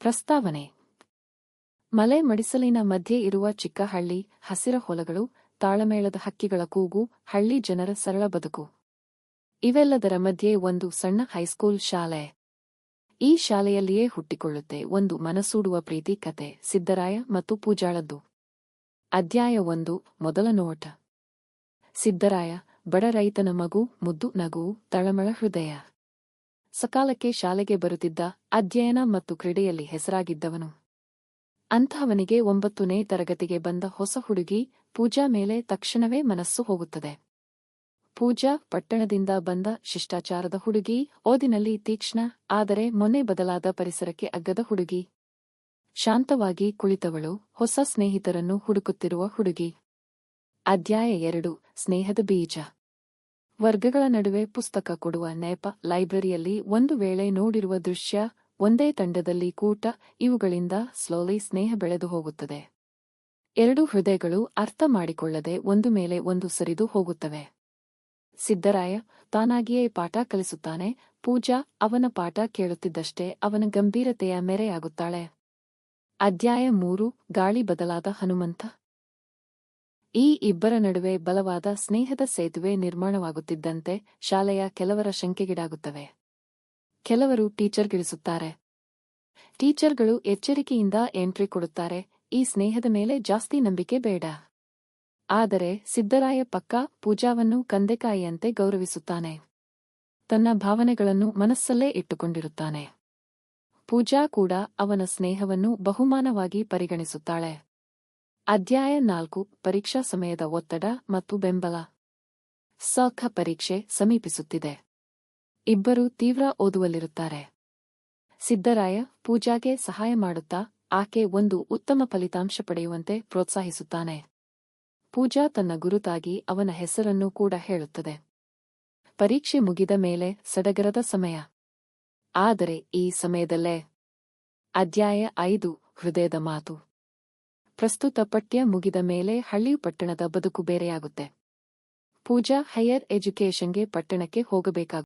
ಪ್ರಸ್ತಾವನೆ. ಮಲೆ ಮಡಿಸಲಿನ ಮಧ್ಯೆ ಇರುವ ಚಿಕ್ಕ ಹಳ್ಳಿ, ಹಸಿರ ಹೊಲಗಳು, ತಾಳಮೇಳದ ಹಕ್ಕಿಗಳ ಕೂಗು, ಹಳ್ಳಿ ಜನರ ಸರಳ ಬದುಕು. ಇವೆಲ್ಲದರ ಮಧ್ಯೆ ಒಂದು ಸಣ್ಣ ಹೈಸ್ಕೂಲ್ ಶಾಲೆ. ಈ ಶಾಲೆಯಲ್ಲಿಯೇ ಹುಟ್ಟಿಕೊಳ್ಳುತ್ತೆ ಒಂದು ಮನಸೂಡುವ ಪ್ರೀತಿ ಕತೆ, ಸಿದ್ದರಾಯ ಮತ್ತು ಪೂಜಾಳದ್ದು. ಅಧ್ಯಾಯ 1. ಮೊದಲ ನೋಟ. ಸಿದ್ದರಾಯ, ಬಡ ರೈತನ ಮಗು, ಮುದ್ದು ನಗುವು, ತಳಮಳ ಹೃದಯ. ಸಕಾಲಕ್ಕೆ ಶಾಲೆಗೆ ಬರುತ್ತಿದ್ದ, ಅಧ್ಯಯನ ಮತ್ತು ಕ್ರೀಡೆಯಲ್ಲಿ ಹೆಸರಾಗಿದ್ದವನು. ಅಂಥವನಿಗೆ 9ನೇ ತರಗತಿಗೆ ಬಂದ ಹೊಸ ಹುಡುಗಿ, ಪೂಜಾ ಮೇಲೆ ತಕ್ಷಣವೇ ಮನಸ್ಸು ಹೋಗುತ್ತದೆ. ಪೂಜಾ ಪಟ್ಟಣದಿಂದ ಬಂದ ಶಿಷ್ಟಾಚಾರದ ಹುಡುಗಿ, ಓದಿನಲ್ಲಿ ತೀಕ್ಷ್ಣ, ಆದರೆ ಮೊನ್ನೆ ಬದಲಾದ ಪರಿಸರಕ್ಕೆ ಅಗ್ಗದ ಹುಡುಗಿ. ಶಾಂತವಾಗಿ ಕುಳಿತವಳು, ಹೊಸ ಸ್ನೇಹಿತರನ್ನು ಹುಡುಕುತ್ತಿರುವ ಹುಡುಗಿ. ಅಧ್ಯಾಯ 2. ಸ್ನೇಹದ ಬೀಜ. ವರ್ಗಗಳ ನಡುವೆ ಪುಸ್ತಕ ಕೊಡುವ ನೆಪ, ಲೈಬ್ರರಿಯಲ್ಲಿ ಒಂದು ವೇಳೆ ನೋಡಿರುವ ದೃಶ್ಯ, ಒಂದೇ ತಂಡದಲ್ಲಿ ಕೂಟ, ಇವುಗಳಿಂದ ಸ್ಲೋಲಿ ಸ್ನೇಹ ಬೆಳೆದು ಹೋಗುತ್ತದೆ. ಎರಡು ಹೃದಯಗಳು ಅರ್ಥ ಮಾಡಿಕೊಳ್ಳದೆ ಒಂದು ಮೇಲೆ ಒಂದು ಸರಿದು ಹೋಗುತ್ತವೆ. ಸಿದ್ದರಾಯ ತಾನಾಗಿಯೇ ಪಾಠ ಕಲಿಸುತ್ತಾನೆ, ಪೂಜಾ ಅವನ ಪಾಠ ಕೇಳುತ್ತಿದ್ದಷ್ಟೇ ಅವನ ಗಂಭೀರತೆಯ ಮೆರೆಯಾಗುತ್ತಾಳೆ. ಅಧ್ಯಾಯ 3. ಗಾಳಿ ಬದಲಾದ ಹನುಮಂತ. ಈ ಇಬ್ಬರ ನಡುವೆ ಬಲವಾದ ಸ್ನೇಹದ ಸೇತುವೆ ನಿರ್ಮಾಣವಾಗುತ್ತಿದ್ದಂತೆ ಶಾಲೆಯ ಕೆಲವರ ಶಂಕೆಗೀಡಾಗುತ್ತವೆ. ಕೆಲವರು ಟೀಚರ್ಗಿಳಿಸುತ್ತಾರೆ. ಟೀಚರ್ಗಳು ಎಚ್ಚರಿಕೆಯಿಂದ ಎಂಟ್ರಿ ಕೊಡುತ್ತಾರೆ, ಈ ಸ್ನೇಹದ ಮೇಲೆ ಜಾಸ್ತಿ ನಂಬಿಕೆ ಬೇಡ. ಆದರೆ ಸಿದ್ದರಾಯ ಪಕ್ಕಾ ಪೂಜಾವನ್ನು ಕಂದೆಕಾಯಿಯಂತೆ ಗೌರವಿಸುತ್ತಾನೆ. ತನ್ನ ಭಾವನೆಗಳನ್ನು ಮನಸ್ಸಲ್ಲೇ ಇಟ್ಟುಕೊಂಡಿರುತ್ತಾನೆ. ಪೂಜಾ ಕೂಡ ಅವನ ಸ್ನೇಹವನ್ನು ಬಹುಮಾನವಾಗಿ ಪರಿಗಣಿಸುತ್ತಾಳೆ. ಅಧ್ಯಾಯ 4. ಪರೀಕ್ಷಾ ಸಮಯದ ಒತ್ತಡ ಮತ್ತು ಬೆಂಬಲ. ಸಖ ಪರೀಕ್ಷೆ ಸಮೀಪಿಸುತ್ತಿದೆ. ಇಬ್ಬರೂ ತೀವ್ರ ಓದುವಲ್ಲಿರುತ್ತಾರೆ. ಸಿದ್ದರಾಯ ಪೂಜಾಗೆ ಸಹಾಯ ಮಾಡುತ್ತಾ ಆಕೆ ಒಂದು ಉತ್ತಮ ಫಲಿತಾಂಶ ಪಡೆಯುವಂತೆ ಪ್ರೋತ್ಸಾಹಿಸುತ್ತಾನೆ. ಪೂಜಾ ತನ್ನ ಗುರುತಾಗಿ ಅವನ ಹೆಸರನ್ನು ಕೂಡ ಹೇಳುತ್ತದೆ. ಪರೀಕ್ಷೆ ಮುಗಿದ ಮೇಲೆ ಸಡಗರದ ಸಮಯ. ಆದರೆ ಈ ಸಮಯದಲ್ಲೇ. ಅಧ್ಯಾಯ 5. ಹೃದಯದ ಮಾತು. ಪ್ರಸ್ತುತ ಪಠ್ಯ ಮುಗಿದ ಮೇಲೆ ಹಳ್ಳಿಯು ಪಟ್ಟಣದ ಬದುಕು ಬೇರೆಯಾಗುತ್ತೆ. ಪೂಜಾ ಹೈಯರ್ ಎಜುಕೇಷನ್ಗೆ ಪಟ್ಟಣಕ್ಕೆ ಹೋಗಬೇಕಾಗುತ್ತದೆ.